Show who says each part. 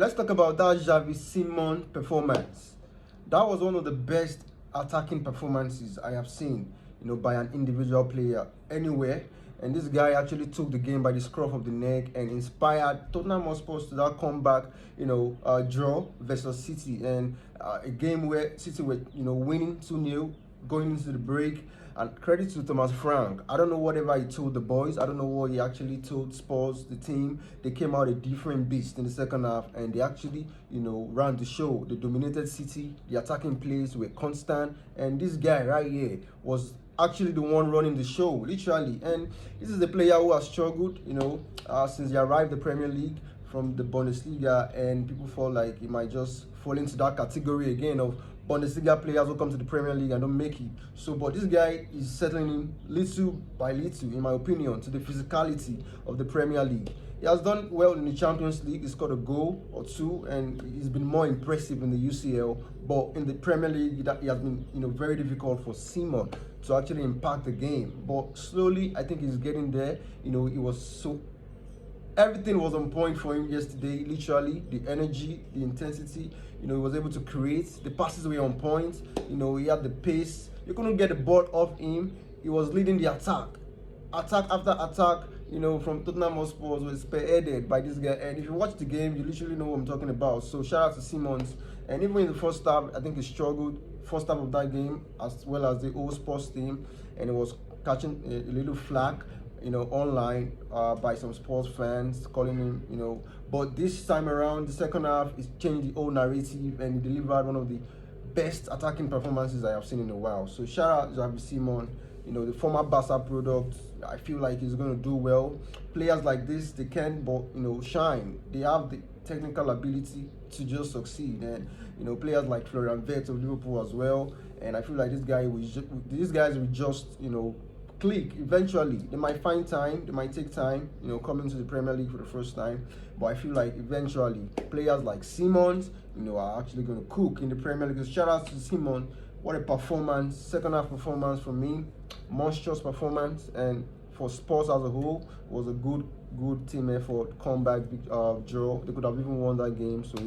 Speaker 1: let's talk about that Xavi Simon performance. That was one of the best attacking performances I have seen, by an individual player anywhere. And this guy actually took the game by the scruff of the neck and inspired Tottenham Hotspur to that comeback, draw versus City, and a game where City were, winning 2-0 going into the break. And credit to Thomas Frank. I don't know whatever he told the boys. I don't know what he actually told Spurs, the team. They came out a different beast in the second half, and they actually, ran the show. They dominated City. The attacking plays were constant, and this guy right here was actually the one running the show, literally. And this is a player who has struggled, since he arrived the Premier League from the Bundesliga, and people felt like he might just fall into that category again of Bundesliga players who come to the Premier League and don't make it. So, but this guy is settling in little by little, in my opinion, to the physicality of the Premier League. He has done well in the Champions League. He scored a goal or two, and he's been more impressive in the UCL. But in the Premier League, it has been, very difficult for Simon to actually impact the game. But slowly, I think he's getting there. Everything was on point for him yesterday, literally. The energy, the intensity, he was able to create. The passes were on point. He had the pace. You couldn't get the ball off him. He was leading the attack. Attack after attack, from Tottenham Hotspur was spearheaded by this guy. And if you watch the game, you literally know what I'm talking about. So shout out to Simons. And even in the first half, I think he struggled. First half of that game, as well as the whole Spurs team. And he was catching a little flack, online by some sports fans calling him, but this time around, the second half, is changed the whole narrative, and he delivered one of the best attacking performances I have seen in a while. So shout out Xavi Simon, the former Barca product. I feel like he's going to do well. Players like this, they can, but shine. They have the technical ability to just succeed, and players like Florian Wirtz of Liverpool as well. And I feel like these guys will just click eventually. They might find time, they might take time, coming to the Premier League for the first time, but I feel like eventually players like Simons, are actually going to cook in the Premier League. Shout out to Simon. What a performance, second half performance from me, monstrous performance, and for Spurs as a whole, was a good team effort, comeback draw. They could have even won that game. So